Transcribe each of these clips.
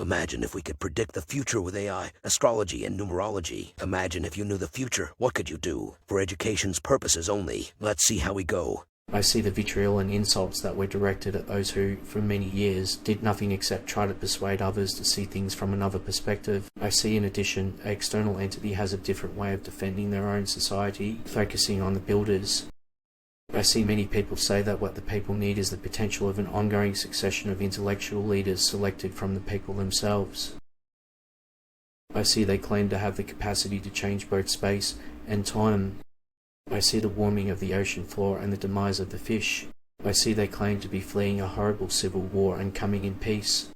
Imagine if we could predict the future with AI, astrology, and numerology. Imagine if you knew the future, what could you do? For education's purposes only. Let's see how we go. I see the vitriol and insults that were directed at those who, for many years, did nothing except try to persuade others to see things from another perspective. I see, in addition, an external entity has a different way of defending their own society, focusing on the builders. I see many people say that what the people need is the potential of an ongoing succession of intellectual leaders selected from the people themselves. I see they claim to have the capacity to change both space and time. I see the warming of the ocean floor and the demise of the fish. I see they claim to be fleeing a horrible civil war and coming in peace.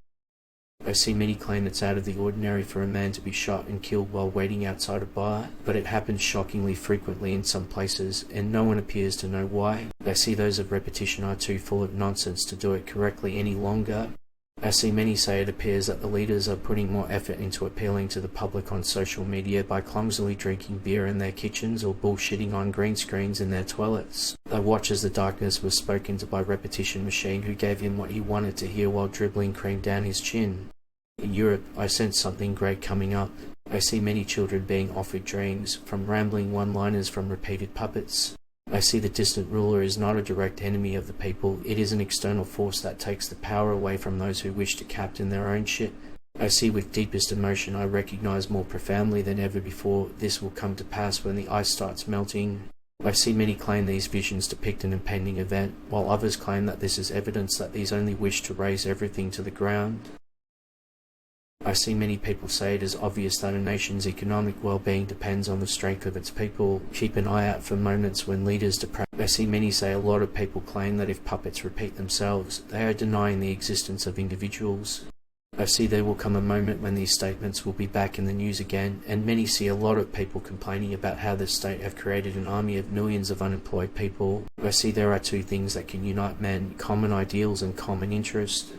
I see many claim it's out of the ordinary for a man to be shot and killed while waiting outside a bar, but it happens shockingly frequently in some places, and no one appears to know why. I see those of repetition are too full of nonsense to do it correctly any longer. I see many say it appears that the leaders are putting more effort into appealing to the public on social media by clumsily drinking beer in their kitchens or bullshitting on green screens in their toilets. I watch as the darkness was spoken to by repetition machine who gave him what he wanted to hear while dribbling cream down his chin. In Europe, I sense something great coming up. I see many children being offered dreams, from rambling one-liners from repeated puppets. I see the distant ruler is not a direct enemy of the people, it is an external force that takes the power away from those who wish to captain their own shit. I see with deepest emotion, I recognize more profoundly than ever before, this will come to pass when the ice starts melting. I see many claim these visions depict an impending event, while others claim that this is evidence that these only wish to raze everything to the ground. I see many people say it is obvious that a nation's economic well-being depends on the strength of its people. Keep an eye out for moments when leaders depress. I see many say a lot of people claim that if puppets repeat themselves, they are denying the existence of individuals. I see there will come a moment when these statements will be back in the news again, and many see a lot of people complaining about how the state have created an army of millions of unemployed people. I see there are two things that can unite men, common ideals and common interest.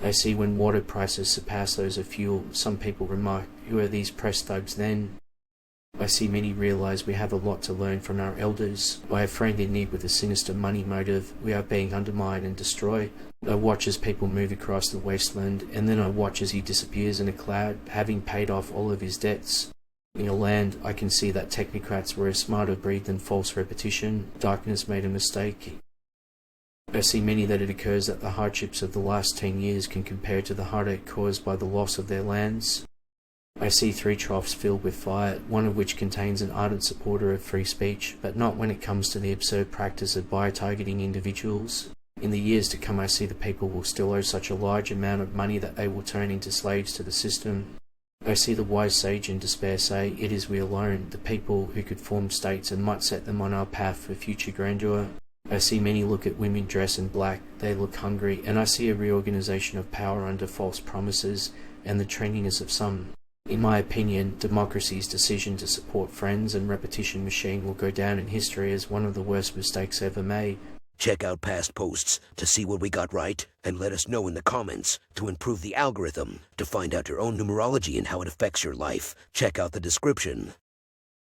I see when water prices surpass those of fuel, some people remark, who are these press thugs then? I see many realize we have a lot to learn from our elders. By a friend in need with a sinister money motive, we are being undermined and destroyed. I watch as people move across the wasteland, and then I watch as he disappears in a cloud, having paid off all of his debts. In a land, I can see that technocrats were a smarter breed than false repetition. Darkness made a mistake. I see many that it occurs that the hardships of the last 10 years can compare to the heartache caused by the loss of their lands. I see 3 troughs filled with fire, one of which contains an ardent supporter of free speech, but not when it comes to the absurd practice of bio-targeting individuals. In the years to come, I see the people will still owe such a large amount of money that they will turn into slaves to the system. I see the wise sage in despair say, it is we alone, the people who could form states and might set them on our path for future grandeur. I see many look at women dressed in black, they look hungry, and I see a reorganization of power under false promises and the trendiness of some. In my opinion, democracy's decision to support Friends and repetition machine will go down in history as one of the worst mistakes ever made. Check out past posts to see what we got right, and let us know in the comments to improve the algorithm. To find out your own numerology and how it affects your life, check out the description.